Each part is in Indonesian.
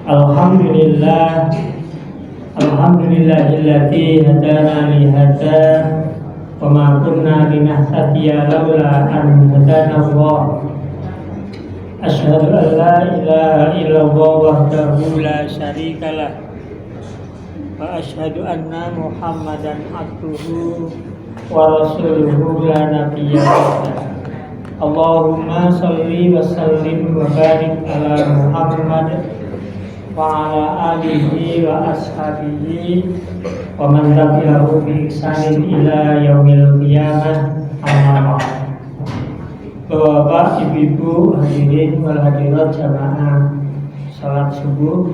Alhamdulillah, alhamdulillahilladzi hadana li hadza wa ma kunna linahtadiya laula an hadana Allah. Asyhadu an la ilaha illallah wahdahu la syarikalah wa asyhadu anna Muhammadan abduhu wa rasuluhu la nabiyya ba'da. Allahumma shalli wa sallim wa barik ala Muhammad wa ala alihi wa ashabihi wa man tabi'ahu bi ihsanin ila yaumil qiyamah. Amma ba'd. Bapak, ibu-ibu, hadirin wal hadirat jamaah salat subuh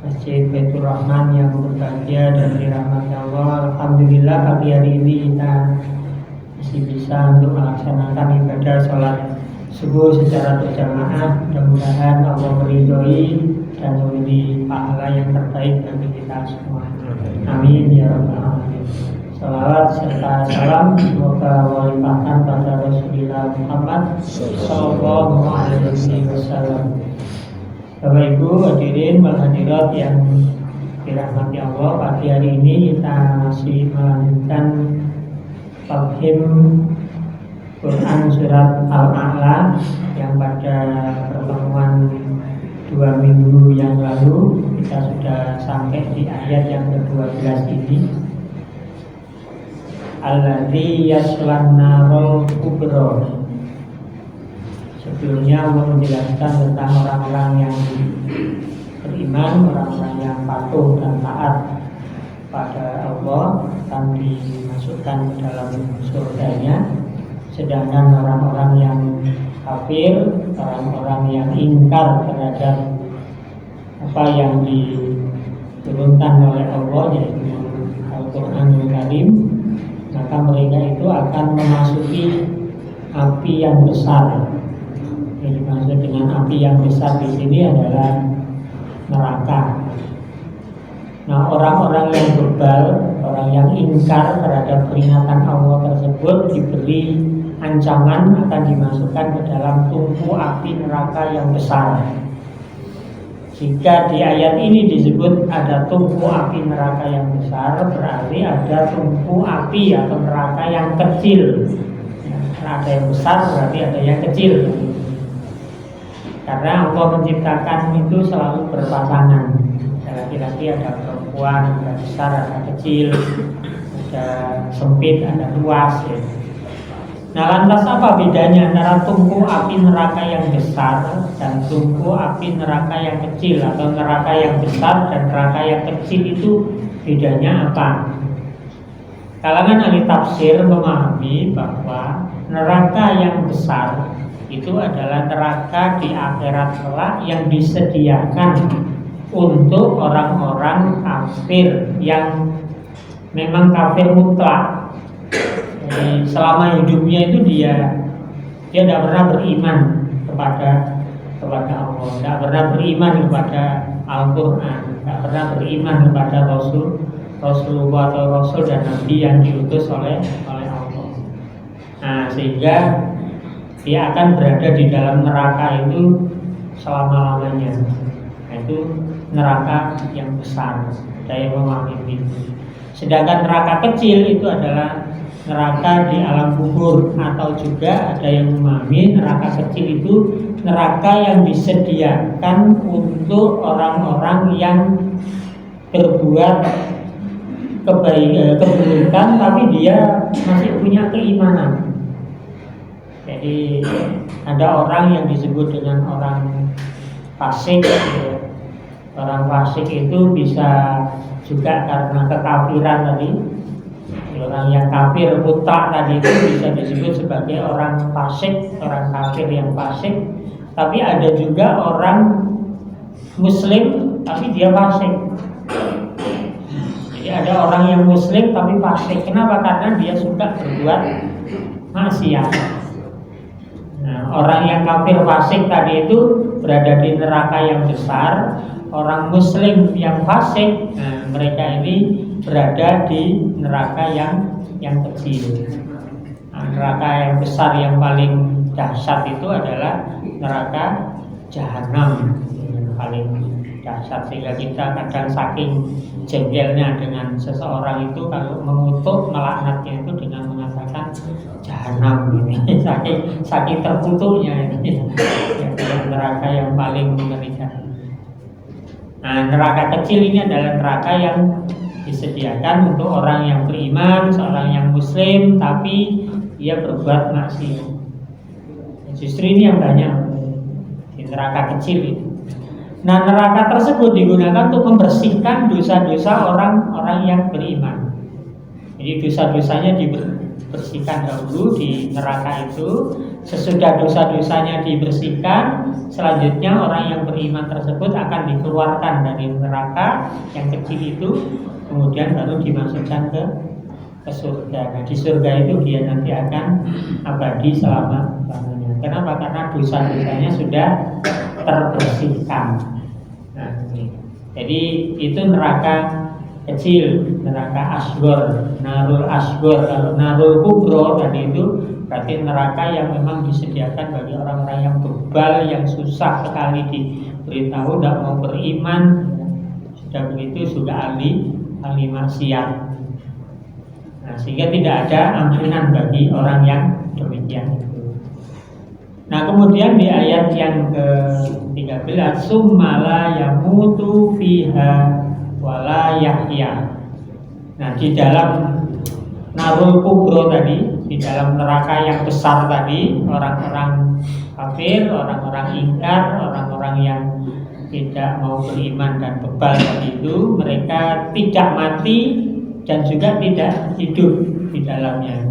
Masjid Baitur Rahman yang berbahagia dan dirahmati Allah. Alhamdulillah pagi hari ini kita masih bisa untuk melaksanakan ibadah salat subuh secara berjamaah. Mudah-mudahan Allah meridhoi dan memberi pahala yang terbaik bagi kita semua. Amin ya rabbal alamin. Salawat serta salam semoga melimpahkan pada Rasulullah Muhammad sallallahu alaihi wasallam. Bapak Ibu hadirin wal hadirat yang dirahmati Allah, pagi hari ini kita masih melanjutkan tafhim Quran surat Al-A'la yang pada pertemuan 2 minggu yang lalu kita sudah sampai di ayat yang ke-12 ini. Alladzi yaslan narul kubra. Sebelumnya Allah menjelaskan tentang orang-orang yang beriman, orang-orang yang patuh dan taat pada Allah akan dimasukkan ke dalam surganya. Sedangkan orang-orang yang kafir, orang-orang yang ingkar terhadap apa yang diturunkan oleh Allah, yaitu Al-Qur'anul Karim, maka mereka itu akan memasuki api yang besar. Yang dimaksud dengan api yang besar di sini adalah neraka. Nah, orang-orang yang bebal, orang yang ingkar terhadap peringatan Allah tersebut diberi ancaman akan dimasukkan ke dalam tungku api neraka yang besar. Jika di ayat ini disebut ada tungku api neraka yang besar, berarti ada tungku api atau neraka yang kecil. Ada yang besar, berarti ada yang kecil. Karena Allah menciptakan itu selalu berpasangan. Ada laki-laki, ada perempuan, ada besar, ada kecil, ada sempit, ada luas. Ya. Nah, lantas apa bedanya antara tungku api neraka yang besar dan tungku api neraka yang kecil, atau neraka yang besar dan neraka yang kecil itu bedanya apa? Kalangan ahli tafsir memahami bahwa neraka yang besar itu adalah neraka di akhirat kelak yang disediakan untuk orang-orang kafir yang memang kafir mutlak. Jadi selama hidupnya itu dia tidak pernah beriman kepada Allah, tidak pernah beriman kepada Al-Quran, tidak pernah beriman kepada Rasulullah atau Rasul dan Nabi yang diutus oleh Allah. Nah, sehingga dia akan berada di dalam neraka itu selama-lamanya. Itu neraka yang besar. Ada yang memahami itu. Sedangkan neraka kecil itu adalah neraka di alam kubur, atau juga ada yang memahami neraka kecil itu neraka yang disediakan untuk orang-orang yang berbuat keburukan tapi dia masih punya keimanan. Jadi ada orang yang disebut dengan orang fasik. Orang fasik itu bisa juga karena kekafiran tadi. Orang yang kafir mutlak tadi itu bisa disebut sebagai orang fasik, orang kafir yang fasik. Tapi ada juga orang muslim tapi dia fasik. Jadi ada orang yang muslim tapi fasik. Kenapa? Karena dia suka berbuat maksiat. Nah, orang yang kafir fasik tadi itu berada di neraka yang besar. Orang muslim yang fasik, nah, mereka ini berada di neraka yang kecil. Nah, neraka yang besar yang paling dahsyat itu adalah neraka jahanam yang paling dahsyat, sehingga kita kadang saking jengkelnya dengan seseorang itu kalau mengutuk melaknatnya itu dengan mengatakan jahanam ini saking terkutuknya ini neraka yang paling mengerikan. Nah, neraka kecil ini adalah neraka yang disediakan untuk orang yang beriman, seorang yang muslim tapi dia berbuat maksiat. Justru ini yang banyak di neraka kecil itu. Nah, neraka tersebut digunakan untuk membersihkan dosa-dosa orang-orang yang beriman. Jadi dosa-dosanya dibersihkan dahulu di neraka itu. Sesudah dosa-dosanya dibersihkan, selanjutnya orang yang beriman tersebut akan dikeluarkan dari neraka yang kecil itu, kemudian baru dimasukkan ke surga. Nah, di surga itu dia nanti akan abadi selama-lamanya. Kenapa? Karena dosa-dosanya sudah terbersihkan. Nah, jadi itu neraka kecil, neraka asgor, narul asgor. Kalau narul kubro tadi itu berarti neraka yang memang disediakan bagi orang-orang yang bebal, yang susah sekali diberitahu tidak mau beriman. Sudah begitu sudah ahli maksiat. Nah, sehingga tidak ada ampunan bagi orang yang demikian itu. Nah, kemudian di ayat yang ke-13, summala yamutu fiha wala yahya. Nah, di dalam narul kubro tadi, di dalam neraka yang besar tadi, orang-orang kafir, orang-orang ingkar, orang-orang yang tidak mau beriman dan bebal tadi itu, mereka tidak mati dan juga tidak hidup di dalamnya.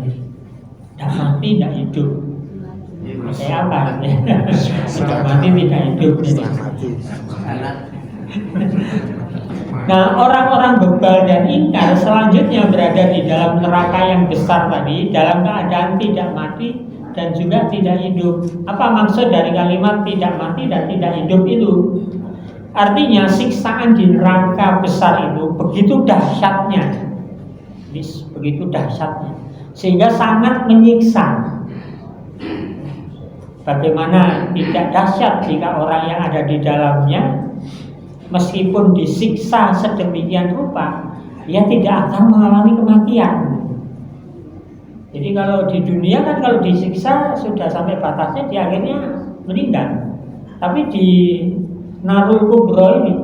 Tidak mati, tidak hidup. Kayak apa? Tidak mati, tidak hidup. Nah, orang-orang bebal dan ingkar selanjutnya berada di dalam neraka yang besar tadi, dalam keadaan tidak mati dan juga tidak hidup. Apa maksud dari kalimat tidak mati dan tidak hidup itu? Artinya siksaan di neraka besar itu begitu dahsyatnya, sehingga sangat menyiksa. Bagaimana tidak dahsyat jika orang yang ada di dalamnya meskipun disiksa sedemikian rupa, dia tidak akan mengalami kematian. Jadi kalau di dunia kan kalau disiksa sudah sampai batasnya dia akhirnya meninggal. Tapi di narul kubro ini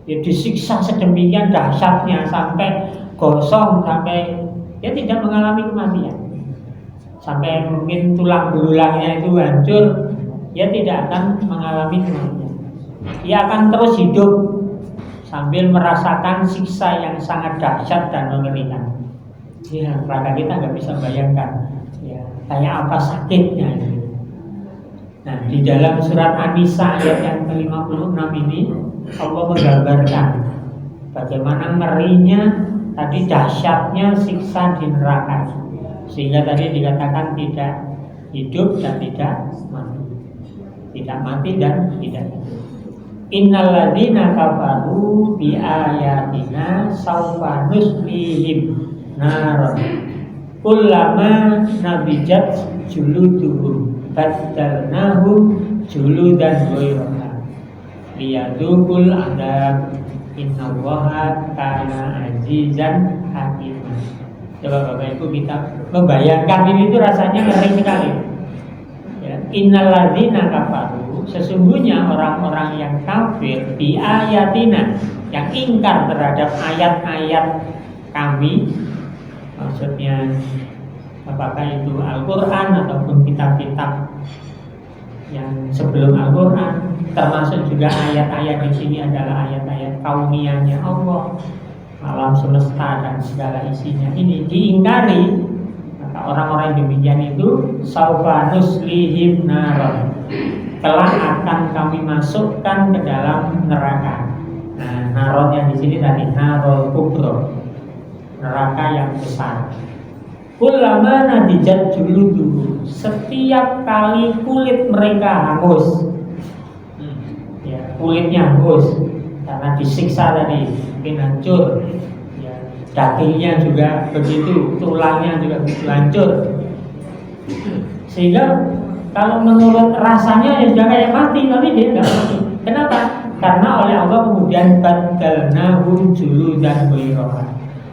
dia disiksa sedemikian dahsyatnya sampai gosong, sampai dia tidak mengalami kematian. Sampai mungkin tulang belulangnya itu hancur, dia tidak akan mengalami kematian. Dia akan terus hidup sambil merasakan siksa yang sangat dahsyat dan mengerikan. Ya, neraka kita nggak bisa bayangkan, ya, kayak apa sakitnya. Nah, di dalam surat An-Nisa ayat yang ke-56 ini, Allah menggambarkan bagaimana ngerinya tadi, dahsyatnya siksa di neraka. Sehingga tadi dikatakan tidak hidup dan tidak mati. Tidak mati dan tidak hidup. Innal ladzina kafaru bi ayatina saufa nuslihim nar kullama nabijat juluduhum baddalnahum juludan ghayraha liyadukul adab innallaha kana azizan hakim. Coba Bapak Ibu kita membayangkan ini itu rasanya ngeri sekali. Ya, innal ladzina kafaru, sesungguhnya orang-orang yang kafir bi ayatina, yang ingkar terhadap ayat-ayat kami, maksudnya apakah itu Al-Quran ataupun kitab-kitab yang sebelum Al-Quran, termasuk juga ayat-ayat di sini adalah ayat-ayat kaumiyahnya Allah, alam semesta dan segala isinya ini diingkari, maka orang-orang demikian itu saufa nuslihim nar, kelak akan kami masukkan ke dalam neraka. Nah, narotnya di sini tadi narol kubro, neraka yang besar. Kullama nadijat juluduhum, setiap kali kulit mereka hangus, ya, kulitnya hangus karena disiksa tadi, mungkin hancur, ya, dagingnya juga begitu, tulangnya juga begitu hancur, sehingga Kalau menurut rasanya ya sudah kayak mati, tapi dia tidak mati. Kenapa? Karena oleh Allah kemudian badalnahum juludan ghairaha.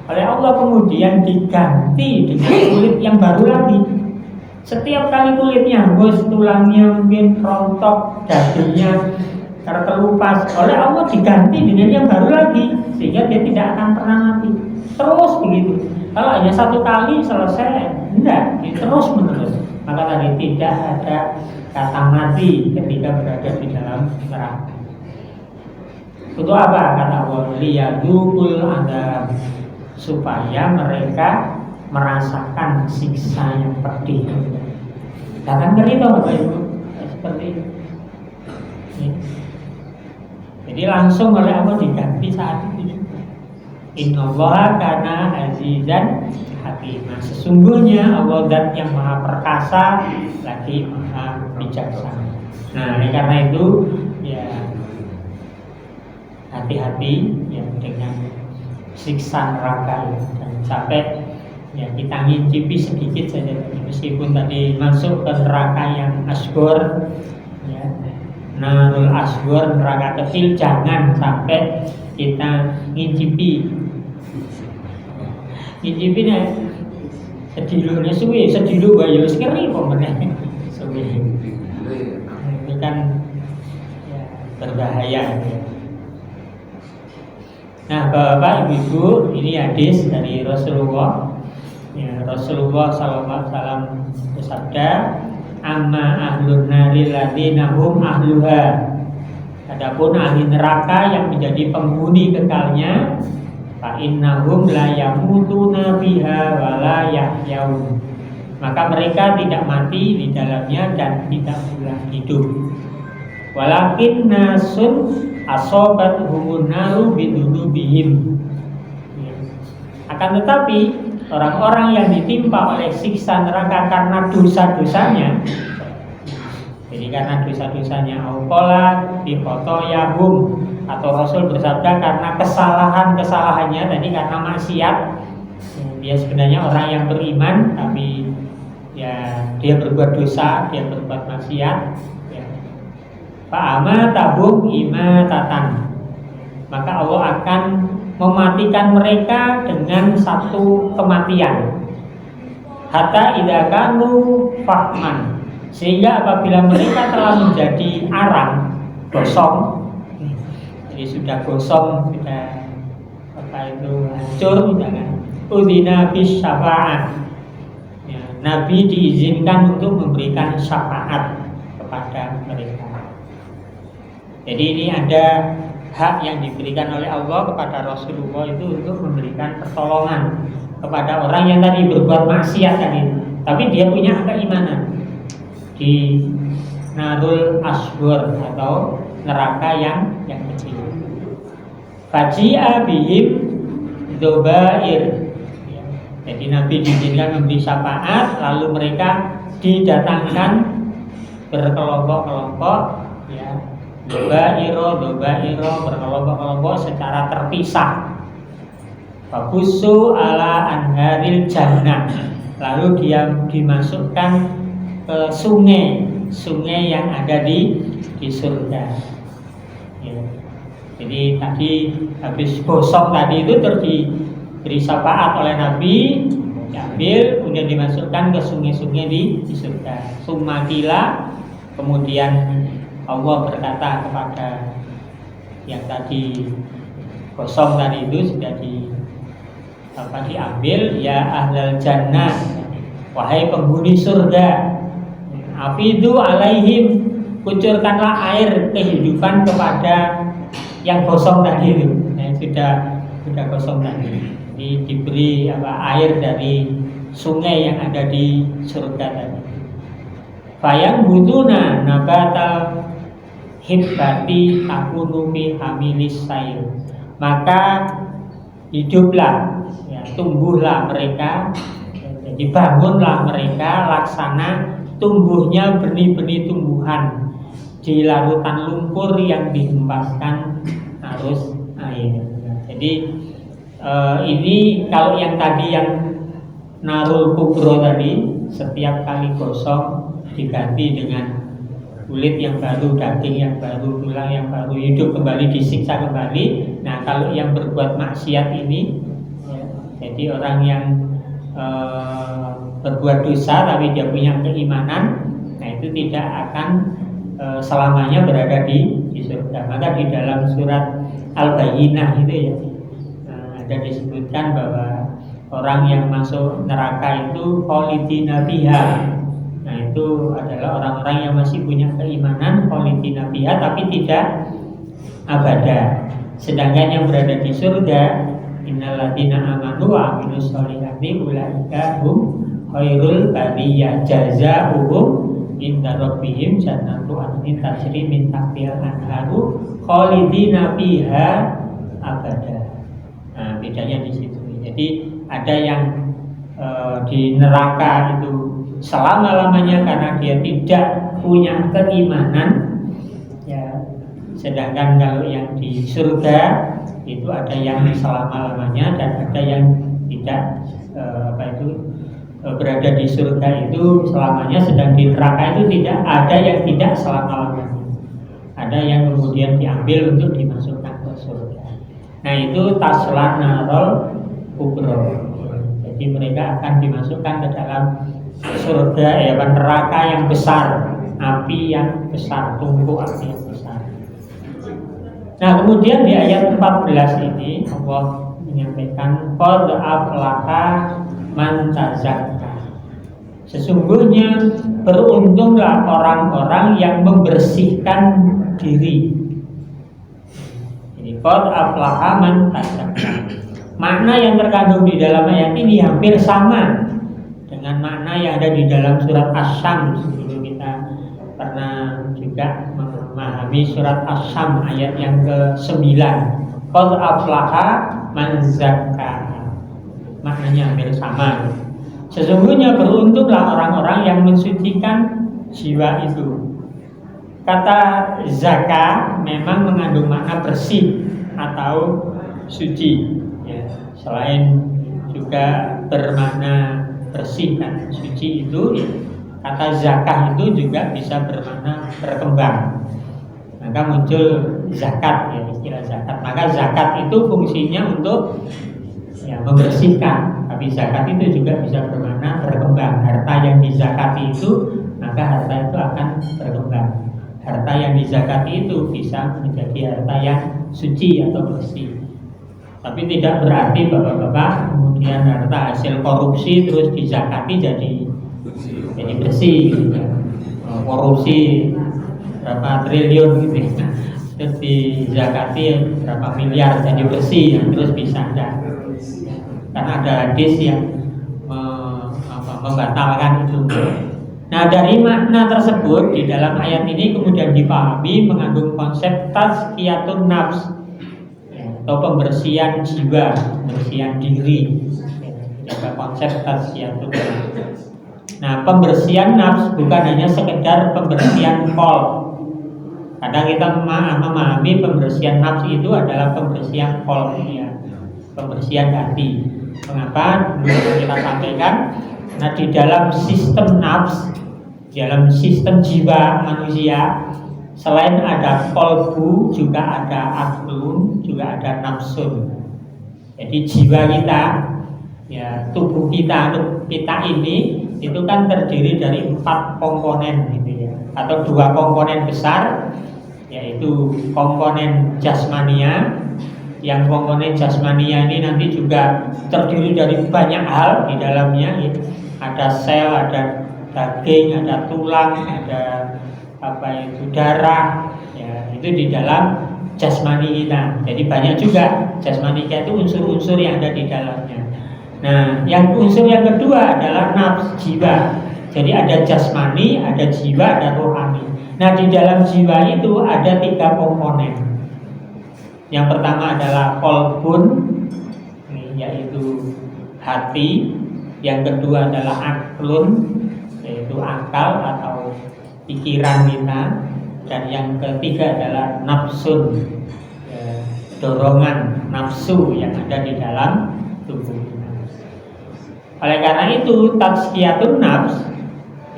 Oleh Allah kemudian diganti dengan kulit yang baru lagi. Setiap kali kulitnya hangus, tulangnya mungkin rontok, dagingnya terkelupas, oleh Allah diganti dengan yang baru lagi, sehingga dia tidak akan pernah mati. Terus begitu. Kalau hanya satu kali selesai, enggak, terus menerus. Maka tadi tidak ada kata mati ketika berada di dalam neraka. Untuk apa? Kata Allah, liyadukul adab, supaya mereka merasakan siksa yang pedih. Jangan ngeri toh Bapak Ibu, seperti itu. Jadi langsung oleh Allah diganti saat itu. Innallaha kana azizan hakim. Sesungguhnya Allah zat yang maha perkasa lagi maha bijaksana. Nah, karena itu ya hati-hati ya dengan siksa neraka ya. Dan sampai ya kita ngicipi sedikit saja, meskipun tadi masuk ke neraka yang asghar ya, narul asghar, neraka kecil, jangan sampai kita ngicipi nih sedilune suwi, sedilu wae wis ngeri kok meneh suwi. Ini kan ya, berbahaya ya. Nah, Bapak Ibu, ini hadis dari Rasulullah. Ya, Rasulullah sallallahu alaihi wasallam bersabda, "Amma ahlun nari ladzina hum ahluha." Adapun ahli neraka yang menjadi penghuni kekalnya, fa innahum la yamutuna biha wa la yahyaun. Maka mereka tidak mati di dalamnya dan tidak pula hidup. Walakin nasun asobatuhumun naru bidunubihim. Akan tetapi orang-orang yang ditimpa oleh siksa neraka karena dosa-dosanya, jadi karena dosa-dosanya, auqala bi khotoyahum, atau Rasul bersabda karena kesalahan-kesalahannya, tadi karena maksiat. Dia sebenarnya orang yang beriman, tapi ya dia berbuat dosa, dia berbuat maksiat. Ya. Fa'amatahum imatatan, maka Allah akan mematikan mereka dengan satu kematian. Hatta idza kanu fahman, sehingga apabila mereka telah menjadi arang, gosong, jadi sudah gosong, sudah apa itu hancur, misalkan udina bis syafaat ya, Nabi diizinkan untuk memberikan syafaat kepada mereka. Jadi ini ada hak yang diberikan oleh Allah kepada Rasulullah itu untuk memberikan pertolongan kepada orang yang tadi berbuat maksiat tadi, tapi dia punya keimanan di narul asghar atau neraka yang kecil. Faji'a bihim dzobair. Jadi Nabi diizinkan memberi syafaat, lalu mereka didatangkan berkelompok-kelompok ya. Dzobairo berkelompok-kelompok secara terpisah. Fabusu ala anharil jannah. Lalu dia dimasukkan ke sungai yang ada di surga. Ya. Jadi tadi habis gosong tadi itu terus diberi syafaat oleh Nabi, diambil kemudian dimasukkan ke sungai-sungai di surga. Sumakila, kemudian Allah berkata kepada yang tadi gosong tadi itu sudah diambil, ya ahlal jannah, wahai penghuni surga, afidu alaihim, kucurkanlah air kehidupan kepada yang gosong tadi itu, yang sudah gosong tadi. Jadi diberi air dari sungai yang ada di surga tadi. Fayang butuna nabatal hibbati takunu fi hamilis sayr, maka hiduplah ya, tumbuhlah mereka, jadi bangunlah mereka laksana tumbuhnya benih-benih tumbuhan di larutan lumpur yang dihempaskan arus air. Jadi ini kalau yang tadi yang narul kubro tadi, setiap kali gosong diganti dengan kulit yang baru, daging yang baru, tulang yang baru, hidup kembali, disiksa kembali. Nah, kalau yang berbuat maksiat ini, ya, jadi orang yang berbuat dosa tapi dia punya keimanan, nah itu tidak akan selamanya berada di surga. Maka di dalam surat Al-Bayyinah itu ya, ada disebutkan bahwa orang yang masuk neraka itu khalidina fiha. Nah itu adalah orang-orang yang masih punya keimanan khalidina fiha tapi tidak abada. Sedangkan yang berada di surga, innalladzina amanu wa amilus sholihati ulaika hum khairul bariyah jazaohum inda rabbihim jannatu adnin tajri min tahtiha al-anharu khalidina fiha abada. Nah, bedanya di situ. Jadi ada yang di neraka itu selama-lamanya karena dia tidak punya keimanan, ya. Sedangkan kalau yang di surga itu ada yang selama-lamanya dan ada yang tidak berada di surga itu selamanya, sedang di neraka itu tidak ada yang tidak selama-lamanya. Ada yang kemudian diambil untuk dimasukkan ke surga. Nah itu taslan narol kubro. Jadi mereka akan dimasukkan ke dalam surga, ya kan, neraka yang besar, api yang besar, tungku api yang besar. Nah kemudian di ayat 14 ini Allah menyampaikan qad aflaha man tazakka. Sesungguhnya beruntunglah orang-orang yang membersihkan diri. Jadi qad aflaha man tazakka. Makna yang terkandung di dalam ayat ini hampir sama dengan makna yang ada di dalam surat Asy-Syams. Dulu kita pernah juga memahami surat Asy-Syams ayat yang ke-9. Qad aflaha man zakkaha. Maknanya hampir sama. Sesungguhnya beruntunglah orang-orang yang mensucikan jiwa itu. Kata zakah memang mengandung makna bersih atau suci. Ya, selain juga bermakna bersih dan suci itu, ya, kata zakah itu juga bisa bermakna berkembang. Maka muncul zakat, ya, istilah zakat. Maka zakat itu fungsinya untuk ya, membersihkan. Tapi zakat itu juga bisa bermakna berkembang. Harta yang dizakati itu, maka harta itu akan berkembang. Harta yang dizakati itu bisa menjadi harta yang suci atau bersih. Tapi tidak berarti bapak-bapak kemudian harta hasil korupsi terus dizakati jadi bersih gitu. Korupsi berapa triliun gitu, terus dizakati berapa miliar jadi bersih, terus bisa ada. Karena ada hadis yang membatalkan itu. Nah dari makna tersebut di dalam ayat ini kemudian dipahami mengandung konsep tazkiyatun nafs, atau pembersihan jiwa, pembersihan diri. Ada konsep tazkiyatun nafs. Nah, pembersihan nafs bukan hanya sekedar pembersihan kol. Kadang kita memahami pembersihan nafs itu adalah pembersihan kol, ya, pembersihan hati. Mengapa? Kita sampaikan. Nah, di dalam sistem nafs, dalam sistem jiwa manusia, selain ada kolbu, juga ada aklun, juga ada nafsun. Jadi jiwa kita, ya, tubuh kita ini itu kan terdiri dari 4 komponen gitu ya, atau 2 komponen besar, yaitu komponen jasmania. Yang komponen jasmania ini nanti juga terdiri dari banyak hal di dalamnya, ya. Ada sel, ada daging, ada tulang, ada darah, ya, itu di dalam jasmani kita. Jadi banyak juga jasmani kita itu unsur-unsur yang ada di dalamnya. Nah, yang unsur yang kedua adalah nafs, jiwa. Jadi ada jasmani, ada jiwa, ada rohani. Nah, di dalam jiwa itu ada 3 komponen. Yang pertama adalah kolbun, yaitu hati. Yang kedua adalah aklun, yaitu akal atau pikiran kita. Dan yang ketiga adalah nafsun, dorongan nafsu yang ada di dalam tubuh kita. Oleh karena itu tazkiyatun nafs,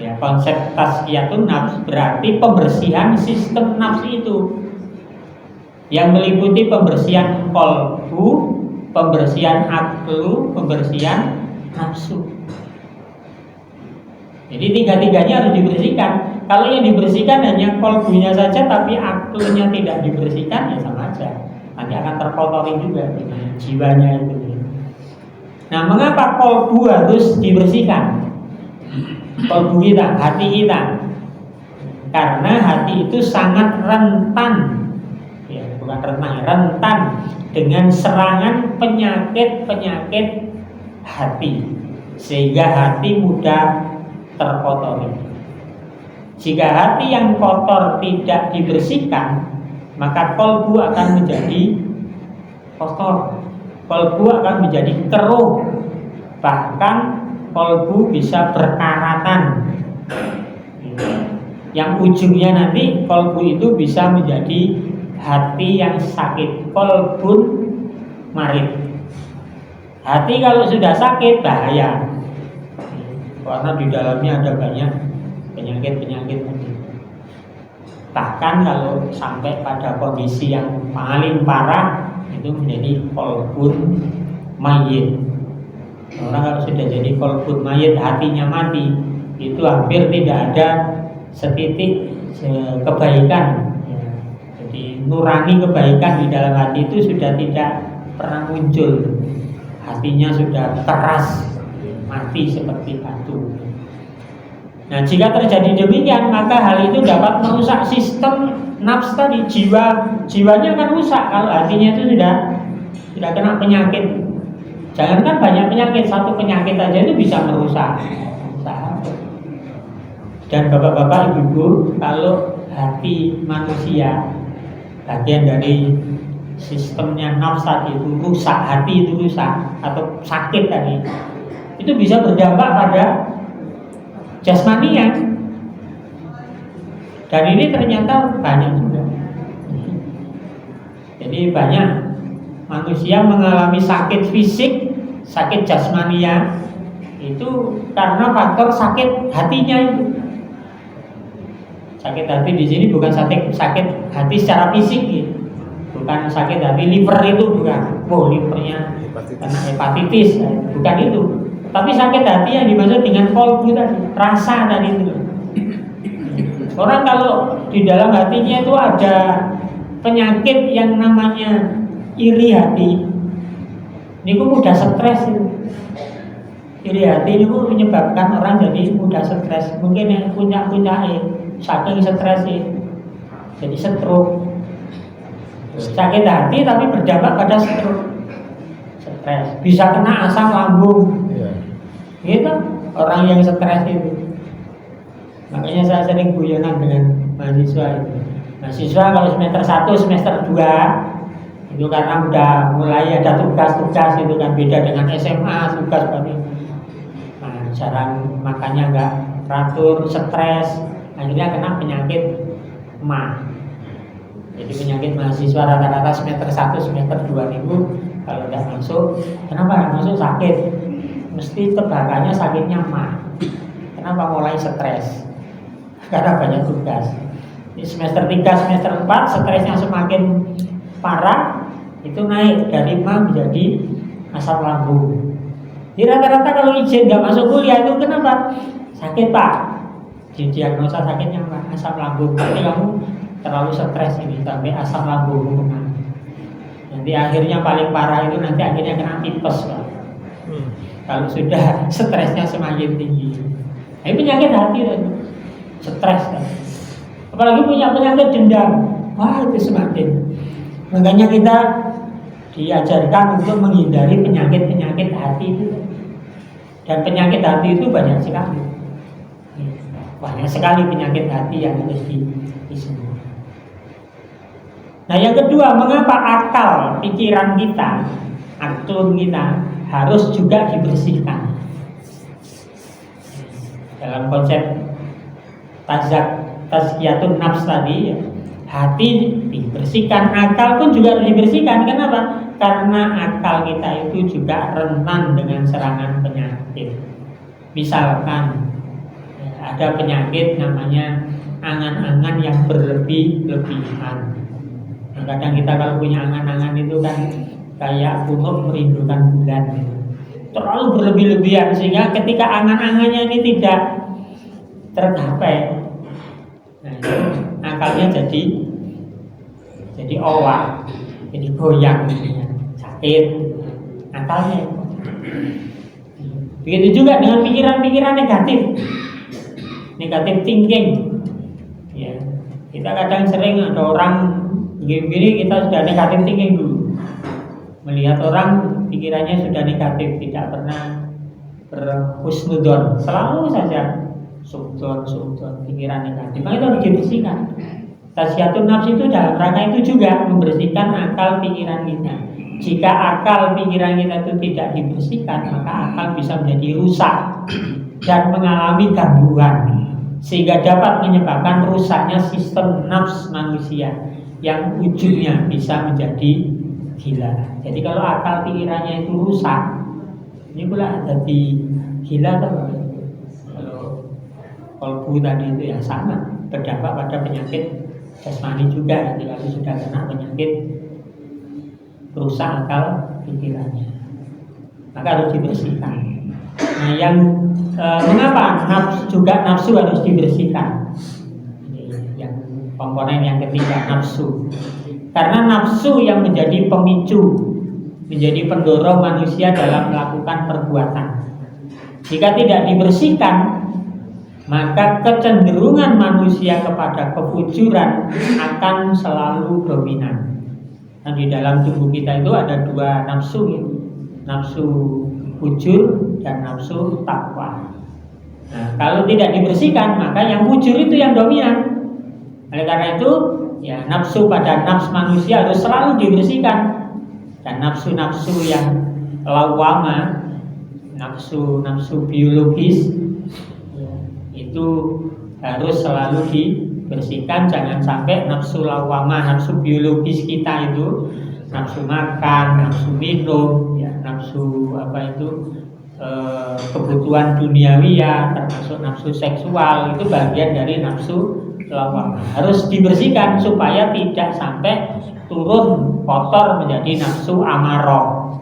Ya, konsep tazkiyatun nafs berarti pembersihan sistem nafsu itu, yang meliputi pembersihan qalbu, pembersihan aklu, pembersihan nafsu. Jadi tiga-tiganya harus dibersihkan. Kalau yang dibersihkan hanya qalbunya saja tapi aklunya tidak dibersihkan, ya sama aja. Nanti akan terkotori juga jiwanya itu. Nah, mengapa qalbu harus dibersihkan? Qalbu kita, hati kita. Karena hati itu sangat rentan, ya, bukan rentan dengan serangan penyakit hati, sehingga hati mudah terkotori. Jika hati yang kotor tidak dibersihkan, maka qalbu akan menjadi kotor, qalbu akan menjadi keruh, bahkan qalbu bisa berkaratan, yang ujungnya nanti qalbu itu bisa menjadi hati yang sakit, qalbun marid. Hati kalau sudah sakit bahaya, karena di dalamnya ada banyak penyakit. Bahkan kalau sampai pada kondisi yang paling parah itu menjadi qalbun mayyit. Orang kalau sudah jadi qalbun mayyit, hatinya mati, itu hampir tidak ada setitik kebaikan. Jadi nurani kebaikan di dalam hati itu sudah tidak pernah muncul. Hatinya sudah keras, mati seperti batu. Nah, jika terjadi demikian, maka hal itu dapat merusak sistem nafs tadi, jiwanya akan rusak kalau hatinya itu sudah kena penyakit. Jangankan banyak penyakit, satu penyakit aja itu bisa merusak. Dan bapak-bapak, ibu-ibu, kalau hati manusia, bagian dari sistemnya nafs tadi itu rusak, hati itu rusak atau sakit tadi, itu bisa berdampak pada jasmaninya. Dan ini ternyata banyak juga. Jadi banyak manusia mengalami sakit fisik, sakit jasmania itu karena faktor sakit hatinya itu. Sakit hati di sini bukan sakit hati secara fisik, gitu. Bukan sakit hati liver itu, bukan. Livernya kena hepatitis, bukan itu. Tapi sakit hati yang dimaksud dengan qalbu tadi, rasa tadi itu. Orang kalau di dalam hatinya itu ada penyakit yang namanya iri hati, ini mudah stres itu. Iri hati ini menyebabkan orang jadi mudah stres. Mungkin yang punya saking stres jadi stroke. Sakit hati tapi berdampak pada stroke. Stres bisa kena asam lambung. Gitu orang yang stres itu. Makanya saya sering guyonan dengan mahasiswa itu. Mahasiswa kalau semester 1, semester 2 itu karena udah mulai ada tugas-tugas itu kan, beda dengan SMA tugas banyak. Nah, cara makannya enggak teratur, stres, akhirnya kena penyakit MA. Jadi penyakit mahasiswa rata-rata semester 1, semester 2 itu kalau udah masuk, kenapa masuk sakit? Mesti tebakannya sakitnya MA. Kenapa mulai stres? Karena banyak tugas. Di semester 3, semester 4 stresnya semakin parah, itu naik dari MA menjadi asam lambung. Di rata-rata kalau izin nggak masuk kuliah itu kenapa? Sakit Pak. Didiagnosa sakitnya Pak, asam lambung. Tapi kamu terlalu stres ini sampai asam lambung. Nanti akhirnya paling parah itu nanti akhirnya kena tipes Pak. Kalau sudah stresnya semakin tinggi. Ini penyakit hati tadi. Stres kan. Apalagi punya penyakit dendam, wah itu semakin. Makanya kita diajarkan untuk menghindari penyakit-penyakit hati itu. Dan penyakit hati itu banyak sekali. Banyak sekali penyakit hati yang harus disembuhkan. Nah, yang kedua, mengapa akal, pikiran kita, akal kita harus juga dibersihkan? Dalam konsep tazkiyatun nafs tadi, hati dibersihkan, akal pun juga dibersihkan. Kenapa? Karena akal kita itu juga rentan dengan serangan penyakit. Misalkan ada penyakit namanya angan-angan yang berlebihan. Nah, kadang kita kalau punya angan-angan itu kan kayak kunut merindukan bulan, terlalu berlebih-lebihan sehingga ketika angan-angannya ini tidak tercapai, nah itu akalnya jadi owak, jadi goyang, sakit akalnya. Begitu juga dengan pikiran-pikiran negatif thinking. Ya, kita kadang sering ada orang gini kita sudah negatif thinking dulu, melihat orang pikirannya sudah negatif, tidak pernah berhusnudon, selalu saja sudon pikiran negatif. Maka itu harus dibersihkan. Tasfiyatun nafs itu dalam rangka itu juga membersihkan akal pikiran kita. Jika akal pikiran kita itu tidak dibersihkan, maka akal bisa menjadi rusak dan mengalami gangguan, sehingga dapat menyebabkan rusaknya sistem nafs manusia yang ujungnya bisa menjadi gila. Jadi kalau akal pikirannya itu rusak, ini pula jadi gila atau kalau kalbu tadi itu ya sama, berdampak pada penyakit jasmani juga. Jadi kalau sudah kena penyakit rusak akal pikirannya, maka harus dibersihkan. Nah, yang mengapa nafsu harus dibersihkan? Yang komponen yang ketiga, nafsu. Karena nafsu yang menjadi pemicu, menjadi pendorong manusia dalam melakukan perbuatan. Jika tidak dibersihkan, maka kecenderungan manusia kepada kefujuran akan selalu dominan. Nah, di dalam tubuh kita itu ada dua nafsu, nafsu fujur dan nafsu takwa. Nah, kalau tidak dibersihkan, maka yang fujur itu yang dominan. Oleh karena itu, ya nafsu pada nafs manusia harus selalu dibersihkan, dan nafsu-nafsu yang lawama, nafsu biologis, ya, itu harus selalu dibersihkan. Jangan sampai nafsu lawama, nafsu biologis kita itu, nafsu makan, nafsu minum, ya, nafsu kebutuhan duniawi ya, termasuk nafsu seksual, itu bagian dari nafsu lawama. Harus dibersihkan supaya tidak sampai turun kotor menjadi nafsu amarah.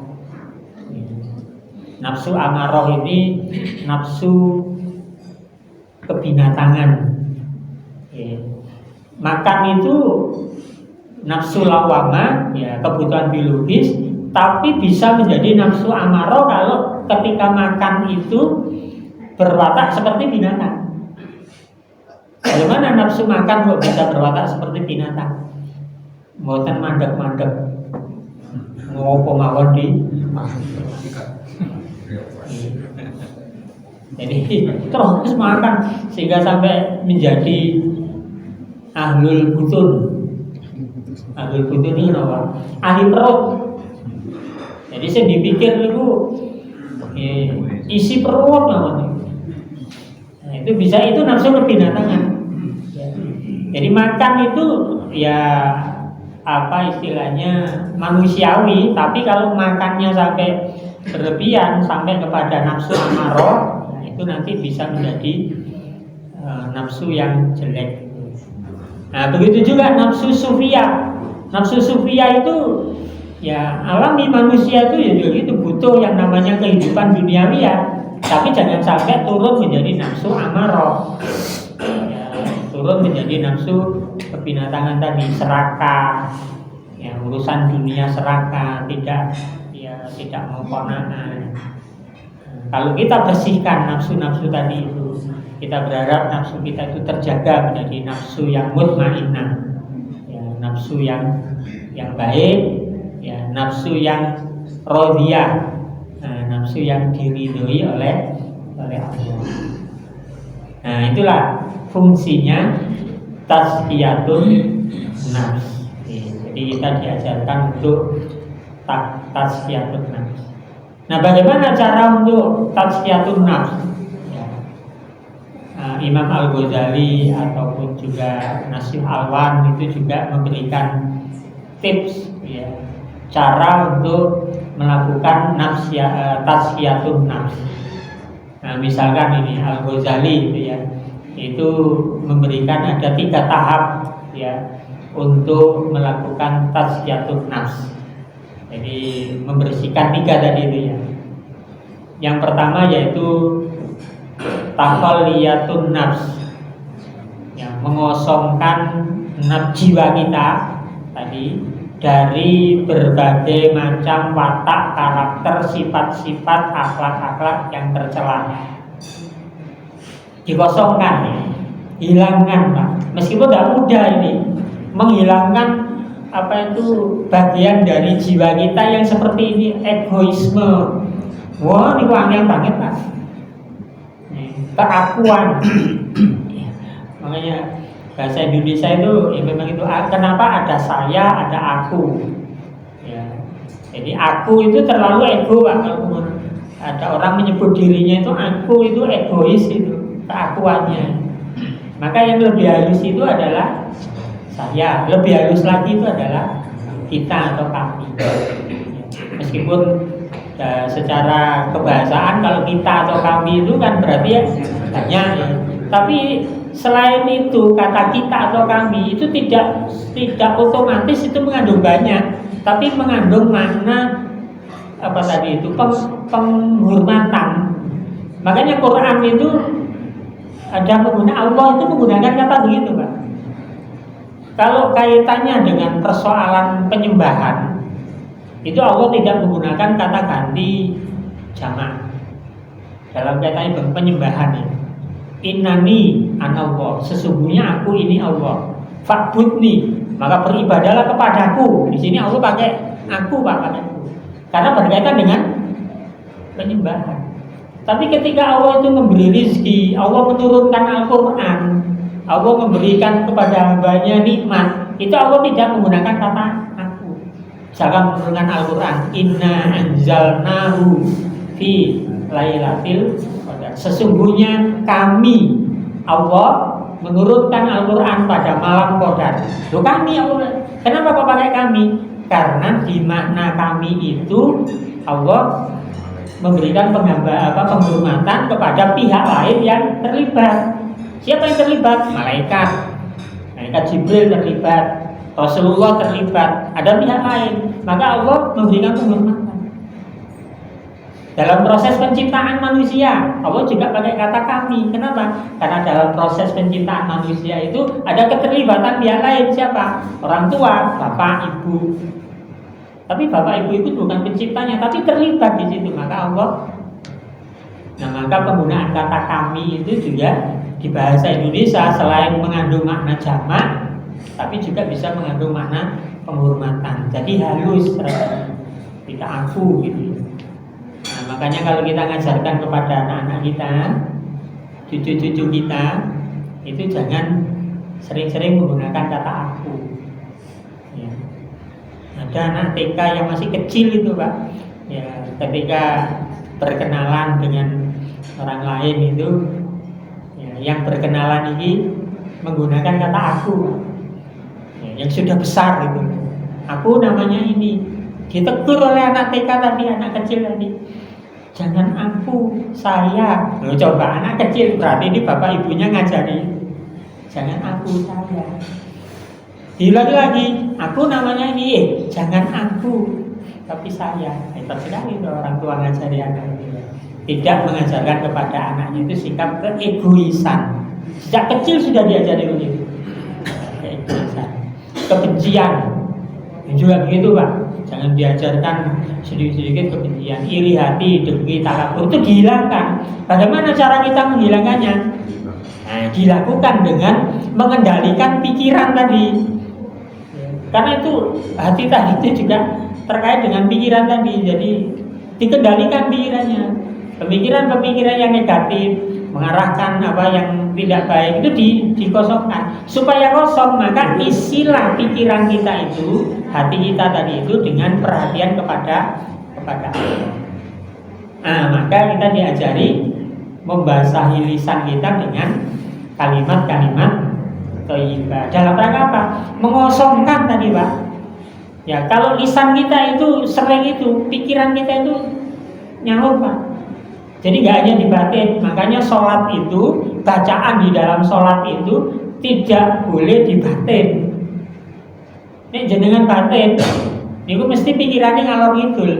Nafsu amarah ini nafsu kebinatangan. Makan itu nafsu lawama, ya kebutuhan biologis, tapi bisa menjadi nafsu amarah kalau ketika makan itu berwatak seperti binatang. Bagaimana nafsu makan kok bisa berwatak seperti binatang? Mboten mandek-mandek, ngopo mawon di. Jadi terus makan sehingga sampai menjadi ahlul butun. Ahlul butun itu apa? Ahli perut. Jadi saya dipikir itu isi perut namanya. Nah, itu bisa, itu nafsu kebinatangan. Jadi makan itu ya apa istilahnya manusiawi, tapi kalau makannya sampai berlebihan sampai kepada nafsu amarah, nah itu nanti bisa menjadi nafsu yang jelek. Nah begitu juga nafsu sufia. Nafsu sufia itu ya alami manusia itu ya juga itu butuh yang namanya kehidupan duniawi ya, tapi jangan sampai turun menjadi nafsu amarah. Turun menjadi nafsu kebinatangan tadi, serakah, ya urusan dunia serakah, tidak mau konangan. Kalau kita bersihkan nafsu-nafsu tadi itu, kita berharap nafsu kita itu terjaga menjadi nafsu yang mutmainnah, ya, nafsu yang baik, ya, nafsu yang radhiyah, nafsu yang diridhoi oleh Allah. Nah itulah fungsinya tazkiyatun nafs. Jadi kita diajarkan untuk tazkiyatun nafs. Nah bagaimana cara untuk tazkiyatun nafs? Ya. Imam Al-Ghazali ataupun juga Nasih Alwan itu juga memberikan tips, ya, cara untuk melakukan tazkiyatun nafs. Nah misalkan ini Al-Ghazali itu ya, itu memberikan ada 3 tahap ya untuk melakukan tazkiyatun nafs. Jadi membersihkan 3 tadi itu ya. Yang pertama yaitu takhalliyatun nafs, ya, mengosongkan jiwa kita tadi dari berbagai macam watak, karakter, sifat-sifat, akhlak-akhlak yang tercela. Dikosongkan, hilangkan, Pak. Meskipun tidak mudah ini menghilangkan apa itu bagian dari jiwa kita yang seperti ini, egoisme. Wah, ini angel banget, Pak. Keakuan. Makanya bahasa Indonesia itu ya memang itu, kenapa ada saya, ada aku. Ya. Jadi aku itu terlalu ego, Pak. Kalau ada orang menyebut dirinya itu aku, itu egois, itu keakuannya. Maka yang lebih halus itu adalah saya, lebih halus lagi itu adalah kita atau kami. Meskipun secara kebahasaan kalau kita atau kami itu kan berarti ya banyak ya. Tapi selain itu kata kita atau kami itu tidak otomatis itu mengandung banyak, tapi mengandung makna apa tadi itu penghormatan. Makanya Quran itu ada Allah itu menggunakan kata begitu, Pak. Kalau kaitannya dengan persoalan penyembahan, itu Allah tidak menggunakan kata ganti jamak dalam kaitannya penyembahan ya. Innani anallah, sesungguhnya aku ini Allah. Fa'budni, maka beribadalah kepadaku. Di sini Allah pakai aku, Pak, pakai aku. Karena berkaitan dengan penyembahan. Tapi ketika Allah itu memberi rizki, Allah menurunkan Al-Quran, Allah memberikan kepada hambanya nikmat, itu Allah tidak menggunakan kata aku. Misalkan menurunkan Al-Quran, inna anzalnahu fi lailatul qadar, sesungguhnya kami Allah menurunkan Al-Quran pada malam Qadar. Loh, kami Allah, kenapa kok pakai kami? Karena di makna kami itu Allah memberikan penghormatan kepada pihak lain yang terlibat. Siapa yang terlibat? Malaikat Jibril terlibat, Rasulullah terlibat, ada pihak lain. Maka Allah memberikan penghormatan. Dalam proses penciptaan manusia, Allah juga pakai kata kami. Kenapa? Karena dalam proses penciptaan manusia itu ada keterlibatan pihak lain. Siapa? Orang tua, bapak, ibu. Tapi bapak ibu itu bukan penciptanya, tapi terlibat di situ. Maka Allah, maka penggunaan kata kami itu juga di bahasa Indonesia selain mengandung makna jamak, tapi juga bisa mengandung makna penghormatan. Jadi halus, tidak aku gitu. Nah, makanya kalau kita ngajarkan kepada anak-anak kita, cucu-cucu kita, itu jangan sering-sering menggunakan kata aku. Ya. Ada anak TK yang masih kecil itu, Pak. Ya, ketika berkenalan dengan orang lain itu, ya, yang berkenalan ini menggunakan kata aku. Ya, yang sudah besar itu. Aku namanya ini. Ditegur oleh anak TK tadi, anak kecil tadi. Jangan aku, saya. Loh, coba anak kecil, berarti ini bapak ibunya ngajari. Jangan aku, saya. Diulangi lagi, aku namanya ini, jangan aku, tapi saya. Hebat sekali itu orang tua ngajari anak itu. Tidak mengajarkan kepada anaknya itu sikap keegoisan. Sejak kecil sudah diajari begitu. Keegoisan, kebencian. Juga begitu, Pak. Jangan diajarkan sedikit-sedikit kebencian, iri hati, dengki, takabur, itu dihilangkan. Bagaimana cara kita menghilangkannya? Nah, dilakukan dengan mengendalikan pikiran tadi. Karena itu hati tadi itu juga terkait dengan pikiran tadi. Jadi dikendalikan pikirannya. Pemikiran-pemikiran yang negatif, mengarahkan apa yang tidak baik itu dikosongkan. Supaya kosong, maka isilah pikiran kita itu, hati kita tadi itu dengan perhatian kepada Allah. Nah, maka kita diajari membasahi lisan kita dengan kalimat-kalimat thayyibah. Dalam rangka apa? Mengosongkan tadi, Pak. Ya, kalau lisan kita itu sering itu, pikiran kita itu nyaur, Pak. Jadi nggak hanya di batin, makanya sholat itu, bacaan di dalam sholat itu tidak boleh di batin. Ini jenengan batin, itu mesti pikirannya ngalor ngidul.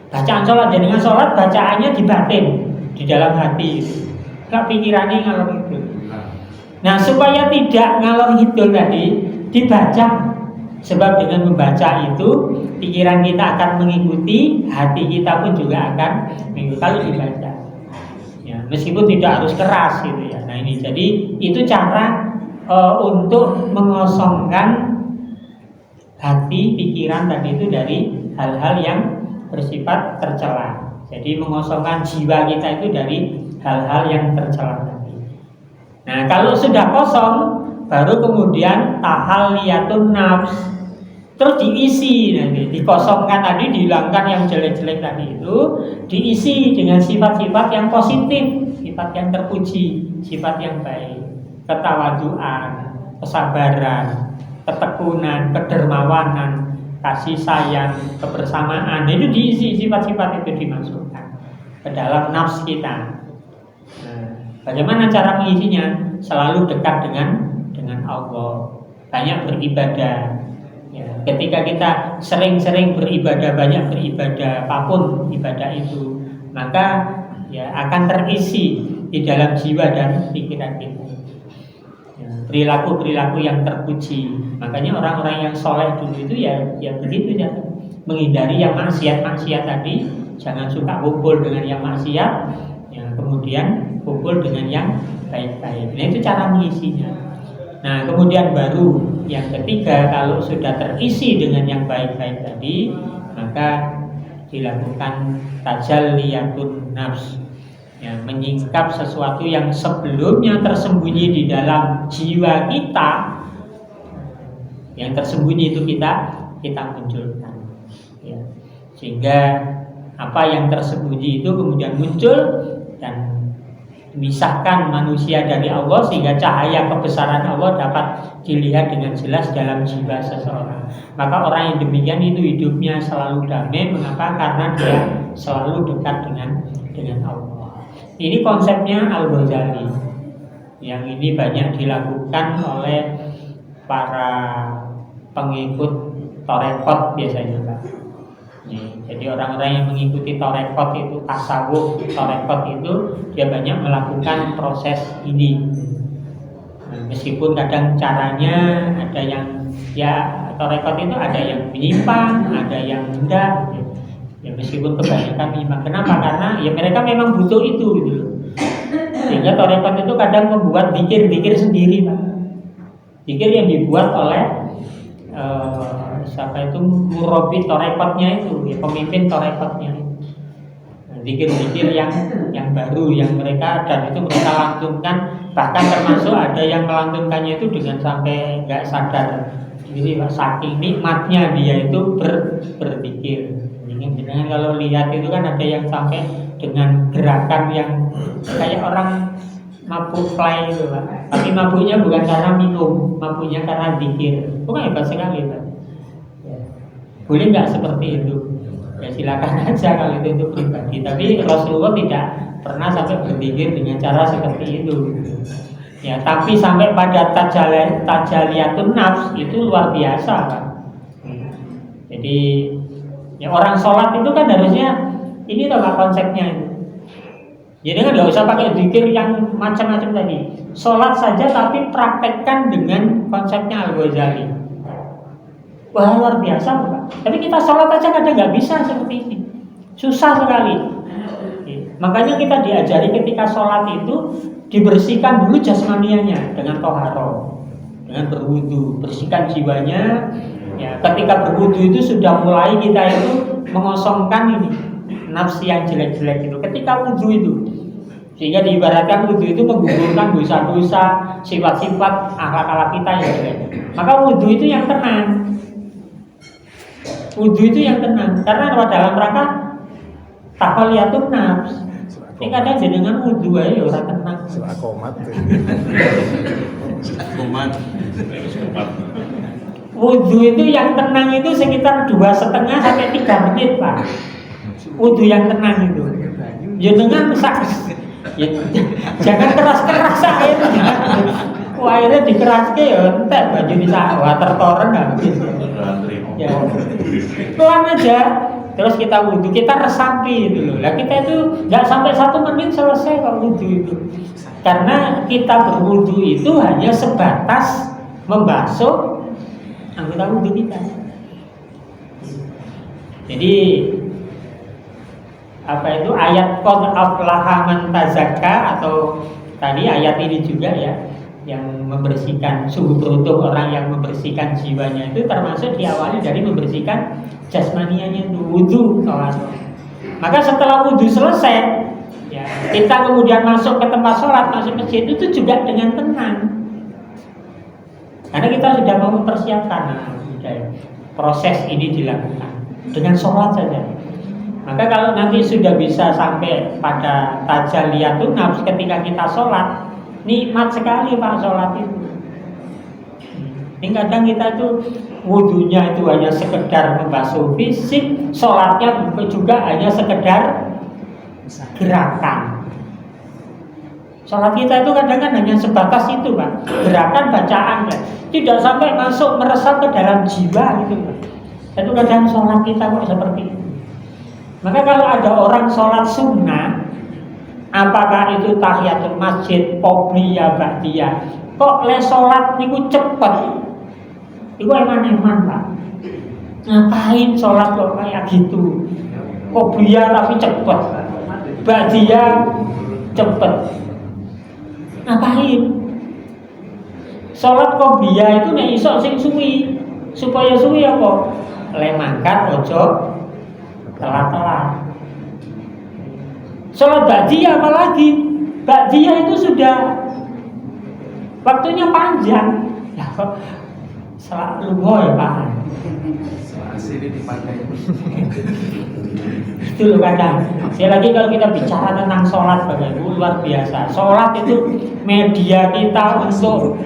Bacaan sholat, jenengan sholat bacaannya di batin, di dalam hati, nggak pikirannya ngalor ngidul. Nah supaya tidak ngalor ngidul tadi, dibaca. Sebab dengan membaca itu pikiran kita akan mengikuti, hati kita pun juga akan mengikuti kalau dibaca. Ya, meskipun tidak harus keras gitu ya. Nah ini jadi itu cara untuk mengosongkan hati, pikiran tadi itu dari hal-hal yang bersifat tercela. Jadi mengosongkan jiwa kita itu dari hal-hal yang tercela tadi. Nah kalau sudah kosong, baru kemudian tahalliyatun nafs. Terus diisi nanti, dikosongkan tadi, dihilangkan yang jelek-jelek tadi itu, diisi dengan sifat-sifat yang positif, sifat yang terpuji, sifat yang baik, ketawaduan, kesabaran, ketekunan, kedermawanan, kasih sayang, kebersamaan. Itu diisi, sifat-sifat itu dimasukkan ke dalam nafs kita. Nah, bagaimana cara mengisinya? Selalu dekat dengan Allah, banyak beribadah. Ya, ketika kita sering-sering beribadah, banyak beribadah, apapun ibadah itu, maka ya akan terisi di dalam jiwa dan pikiran kita. Ya, perilaku-perilaku yang terpuji. Makanya orang-orang yang soleh dulu itu ya begitu ya, menghindari yang maksiat tadi, jangan suka kumpul dengan yang maksiat, ya, kemudian kumpul dengan yang baik-baik. Nah itu cara mengisinya. Nah kemudian baru yang ketiga, kalau sudah terisi dengan yang baik-baik tadi, maka dilakukan tajalliyatun nafs, ya, menyingkap sesuatu yang sebelumnya tersembunyi di dalam jiwa kita, yang tersembunyi itu kita munculkan, ya. Sehingga apa yang tersembunyi itu kemudian muncul dan memisahkan manusia dari Allah, sehingga cahaya kebesaran Allah dapat dilihat dengan jelas dalam jiwa seseorang. Maka orang yang demikian itu hidupnya selalu damai. Mengapa? Karena dia selalu dekat dengan Allah. Ini konsepnya Al-Ghazali, yang ini banyak dilakukan oleh para pengikut Torekot biasanya, Pak. Jadi orang-orang yang mengikuti Torekot itu, tasawuf Torekot itu, dia banyak melakukan proses ini. Nah, meskipun kadang caranya ada yang ya Torekot itu ada yang menyimpang, ada yang enggak. Ya meskipun kebanyakan menyimpang. Kenapa? Karena ya mereka memang butuh itu gitu loh. Sehingga Torekot itu kadang membuat zikir sendiri, Pak. Zikir yang dibuat oleh siapa itu murabi Torekotnya itu, ya, pemimpin Torekotnya. Zikir-zikir yang baru yang mereka, dan itu mereka lantunkan, bahkan termasuk ada yang melantunkannya itu dengan sampai nggak sadar. Jadi saking nikmatnya dia itu berzikir. Jangan kalau lihat itu kan ada yang sampai dengan gerakan yang kayak orang mabuk play itu, Pak. Tapi mabuknya bukan karena minum, mabuknya karena zikir. Bukan hebat sekali, Pak. Ya. Boleh nggak seperti itu? Ya silakan aja kalau itu pribadi. Tapi Rasulullah tidak pernah sampai berzikir dengan cara seperti itu. Ya, tapi sampai pada tajalliyatun nafs itu luar biasa, Pak. Jadi ya orang sholat itu kan harusnya ini loh Pak konsepnya itu. Jadi kan nggak usah pakai zikir yang macam-macam tadi. Sholat saja tapi praktekkan dengan konsepnya Al-Ghazali. Wah luar biasa Pak. Tapi kita sholat aja kadang nggak bisa seperti ini. Susah sekali. Makanya kita diajari ketika sholat itu dibersihkan dulu jasmanianya dengan toharo, dengan berwudu, bersihkan jiwanya. Ya, ketika berwudu itu sudah mulai kita itu mengosongkan ini nafsi yang jelek-jelek itu ketika wudu itu, sehingga diibaratkan wudu itu menggugurkan dosa-dosa, sifat-sifat akhlak-akhlak kita yang jelek. Maka wudu itu yang tenang, wudu itu yang tenang, karena dalam rangka tahalliyatun nafs. Ini kadang jenengan wudu aja orang tenang. Komat. Wudu itu yang tenang itu sekitar 2,5 sampai 3 menit Pak. Wudu yang tenang itu. jenengan ya, jangan keras-keras akhirnya. Wah, akhirnya dikeraske ya entek baju di water torrent habis. Ya. Pelan aja. Terus kita wudhu, kita resapi itu loh. Lah kita itu nggak sampai 1 menit selesai kalau wudhu itu. Karena kita berwudhu itu hanya sebatas membasuh anggota wudhu kita. Jadi apa itu ayat qad aflaha man tazakka, atau tadi ayat ini juga ya, yang membersihkan sungguh beruntung orang yang membersihkan jiwanya, itu termasuk diawali dari membersihkan jasmanianya itu wudhu sholat. Maka setelah wudhu selesai ya, kita kemudian masuk ke tempat sholat, masuk masjid itu juga dengan tenang, karena kita sudah mau mempersiapkan. Proses ini dilakukan dengan sholat saja. Maka kalau nanti sudah bisa sampai pada tajalliyatun nafs ketika kita sholat, nikmat sekali Pak sholat itu. Ini kadang kita tuh wudhunya itu hanya sekedar membasuh fisik, sholatnya juga hanya sekedar gerakan. Sholat kita itu kadang kan hanya sebatas itu Pak, gerakan bacaan, tidak sampai masuk meresap ke dalam jiwa gitu Pak. Itu kadang sholat kita kok seperti itu. Maka kalau ada orang sholat sunnah, apakah itu tahiyatul masjid, qobliyah, ba'diyah, kok le sholat niku cepet, itu eman-eman Pak. Ngapain sholat kok kayak gitu? Qobliyah tapi cepet, ba'diyah cepet. Ngapain? Sholat qobliyah itu nek iso sing suwi, supaya suwi apa? Le mangkat ojo telat-telat. Sholat ba'diyah apalagi, ba'diyah itu sudah waktunya panjang. Ya kok salah lungo ya Pak. Sini dipakai. Itu loh kadang. Sekali lagi kalau kita bicara tentang sholat Bapak Ibu, luar biasa. Sholat itu media kita untuk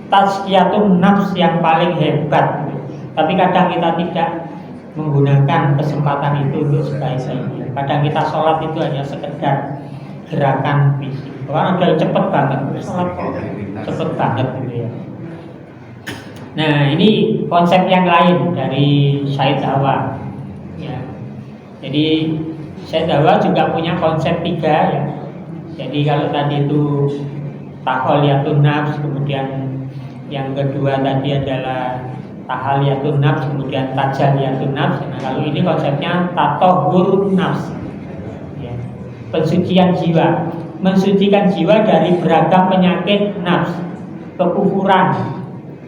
tazkiyatun nafs yang paling hebat. Tapi kadang kita tidak menggunakan kesempatan itu untuk sebaik-baiknya. Kadang kita sholat itu hanya sekedar gerakan fisik. Orang udah cepet banget sholat kok, cepet banget gitu ya. Nah ini konsep yang lain dari Syed Hawa. Ya. Jadi Syed Hawa juga punya konsep 3 ya. Jadi kalau tadi itu taholiyatun nafs, kemudian yang kedua tadi adalah tahaliyatun nafs, kemudian tajalliyatun nafs. Nah kalau ini konsepnya tatahhurun nafs ya. Pensucian jiwa, mensucikan jiwa dari beragam penyakit nafs, kekufuran,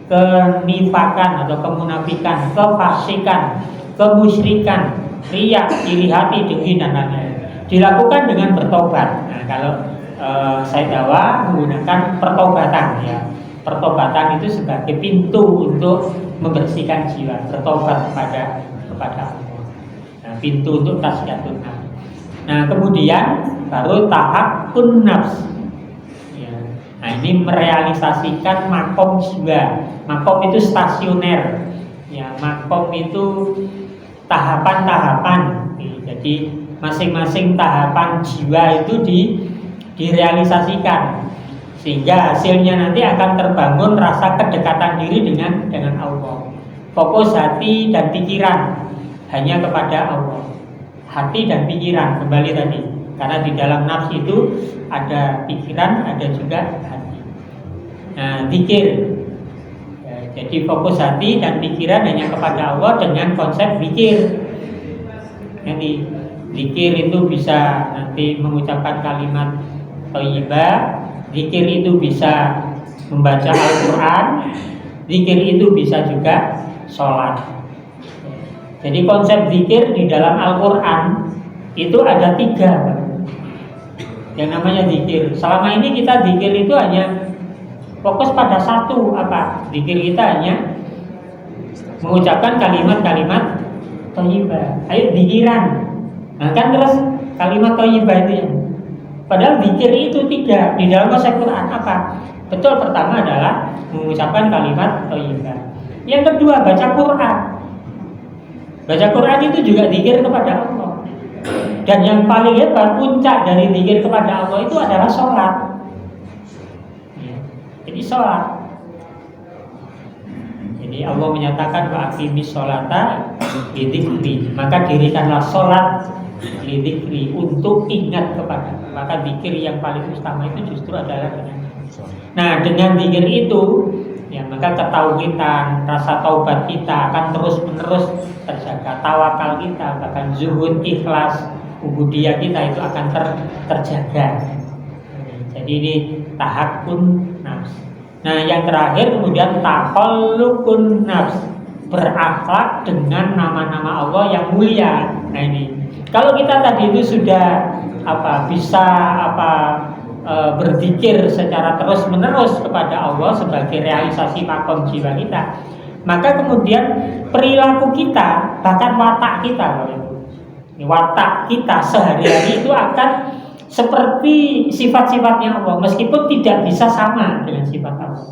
kenifakan atau kemunafikan, kefasikan, kemusyrikan, riya, iri hati, dengki dan lain-lain. Dilakukan dengan bertobat. Nah kalau Syed Hawa menggunakan pertobatan ya. Pertobatan itu sebagai pintu untuk membersihkan jiwa, bertobat kepada Allah. Nah, pintu untuk tazkiyatun nafs. Nah, kemudian baru tahakkun nafs. Ya. Nah, ini merealisasikan makom jiwa. Makom itu stasioner. Ya, makom itu tahapan-tahapan. Jadi masing-masing tahapan jiwa itu direalisasikan. Sehingga hasilnya nanti akan terbangun rasa kedekatan diri dengan Allah. Fokus hati dan pikiran hanya kepada Allah. Hati dan pikiran kembali tadi. Karena di dalam nafs itu ada pikiran, ada juga hati. Nah, zikir. Ya, jadi fokus hati dan pikiran hanya kepada Allah dengan konsep zikir. Nanti zikir itu bisa nanti mengucapkan kalimat thayyibah. Zikir itu bisa membaca Al-Quran, zikir itu bisa juga sholat. Jadi konsep zikir di dalam Al-Quran itu ada 3 yang namanya zikir. Selama ini kita zikir itu hanya fokus pada satu, apa? Zikir kita hanya mengucapkan kalimat-kalimat thayyibah. Ayo zikiran. Nah kan terus kalimat thayyibah itu ya. Padahal zikir itu 3 di dalam konsep Quran apa? Betul, pertama adalah mengucapkan kalimat thayyibah. Yang kedua baca Quran. Baca Quran itu juga zikir kepada Allah. Dan yang paling hebat, puncak dari zikir kepada Allah itu adalah sholat. Ya. Jadi sholat. Jadi Allah menyatakan wa aqimis sholata lidzikri, maka dirikanlah sholat lidzikri, untuk ingat kepada. Maka zikir yang paling utama itu justru adalah dengan. Nah, dengan zikir itu, ya maka ketauhidan, rasa taubat kita akan terus-menerus terjaga, tawakal kita, bahkan zuhud, ikhlas, ubudiyah kita itu akan terjaga. Jadi ini tahakkun nafs. Nah, yang terakhir kemudian takhallukun nafs, berakhlak dengan nama-nama Allah yang mulia. Nah ini, kalau kita tadi itu sudah bisa berzikir secara terus-menerus kepada Allah sebagai realisasi makom jiwa kita, maka kemudian perilaku kita, bahkan watak kita, watak kita sehari-hari itu akan seperti sifat-sifatnya Allah, meskipun tidak bisa sama dengan sifat Allah.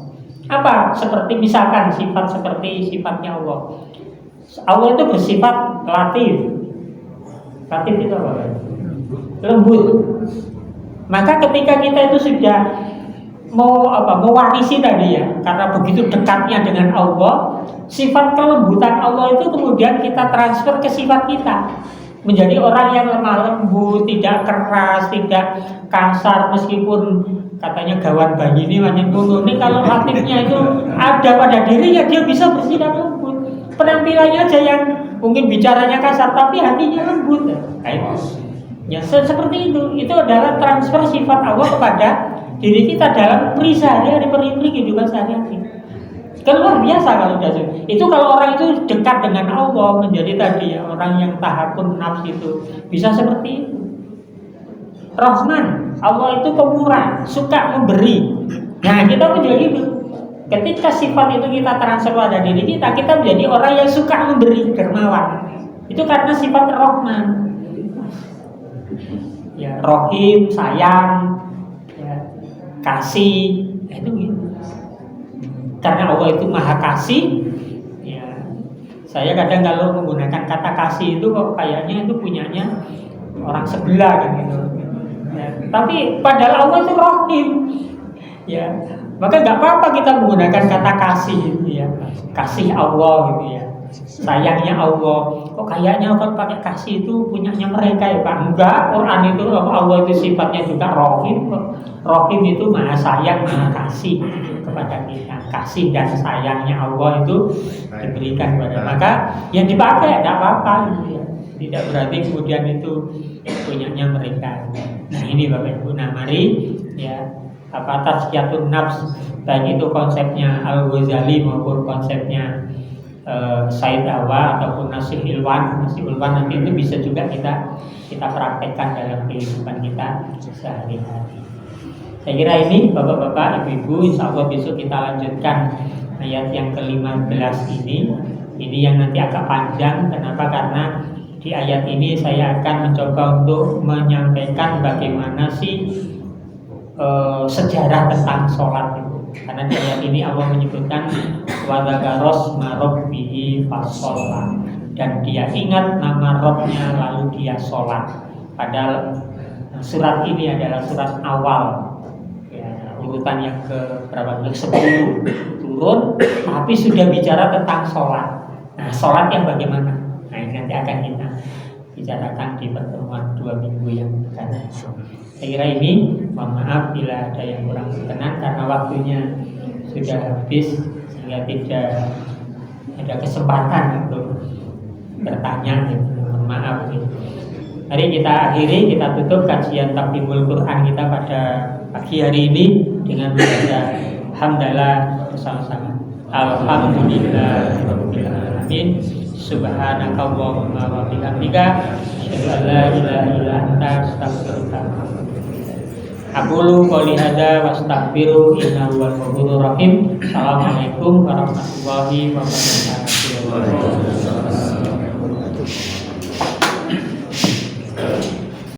Apa? Seperti misalkan sifat seperti sifatnya Allah. Allah itu bersifat latif. Latif itu apa? Lembut. Maka ketika kita itu sudah mewarisi tadi ya, karena begitu dekatnya dengan Allah, sifat kelembutan Allah itu kemudian kita transfer ke sifat kita. Menjadi orang yang lemah lembut, tidak keras, tidak kasar, meskipun katanya gawan bayi ini banyak bulu. Ini kalau latifnya itu ada pada dirinya, dia bisa bersikap lembut. Penampilannya aja yang mungkin bicaranya kasar, tapi hatinya lembut. Ya seperti itu. Itu adalah transfer sifat Allah kepada diri kita dalam sehari-hari, kehidupan sehari-hari. Kan luar biasa kalau sudah itu. Kalau orang itu dekat dengan Allah, menjadi tadi ya, orang yang tahakkun nafs itu bisa seperti itu. Rahman, Allah itu pemurah, suka memberi. Nah, kita menjadi itu. Ketika sifat itu kita transfer pada diri kita, kita menjadi orang yang suka memberi, dermawan. Itu karena sifat Rahman. Ya, Rohim, sayang, ya, kasih, itu gitu. Karena Allah itu maha kasih, ya. Saya kadang kalau menggunakan kata kasih itu kok kayaknya itu punyanya orang sebelah gitu. Ya. Tapi padahal Allah itu Rahim, ya. Maka nggak apa-apa kita menggunakan kata kasih, gitu ya. Kasih Allah, gitu ya. Sayangnya Allah. Kok kayaknya kalau pakai kasih itu punyanya mereka ya Pak? Enggak. Quran itu Allah itu sifatnya juga Rahim. Rahim itu maha sayang, maha kasih kepada kita. Kasih dan sayangnya Allah itu diberikan kepada, maka yang dipakai tidak apa-apa gitu ya. Tidak berarti kemudian itu punyanya mereka. Nah ini Bapak Ibu, nah mari ya, tazkiyatun nafs, baik itu konsepnya Al-Ghazali maupun konsepnya Said Awa ataupun Nasih Ilwan nanti itu bisa juga kita praktekkan dalam kehidupan kita sehari-hari. Saya kira ini Bapak-bapak, Ibu-ibu, insya Allah besok kita lanjutkan ayat yang ke-15 ini. Ini yang nanti agak panjang. Kenapa? Karena di ayat ini saya akan mencoba untuk menyampaikan bagaimana sih sejarah tentang sholat itu. Karena di ayat ini Allah menyebutkan wadagaros marobbihi fasolah, dan dia ingat nama Robnya lalu dia sholat. Padahal surat ini adalah surat awal. Urutan yang ke-10 turun, tapi sudah bicara tentang sholat. Nah, sholat yang bagaimana? Nah, ini nanti akan kita bicarakan di pertemuan 2 minggu yang akan datang. Saya kira ini, mohon maaf bila ada yang kurang berkenan karena waktunya sudah habis, sehingga tidak ada kesempatan untuk bertanya. Mohon maaf. Mari kita akhiri, kita tutup kajian Tafhimul Quran kita pada pagi hari ini dengan membaca hamdalah bersama-sama. Alhamdulillahirabbil alamin. Subhanakallahumma wa bihamdika, asyhadu an la ilaha illa anta, astaghfiruka wa atubu ilaik. Aqulu qouli hadza wa astaghfiru innahu huwal ghafurur rahim. Assalamualaikum warahmatullahi wabarakatuh.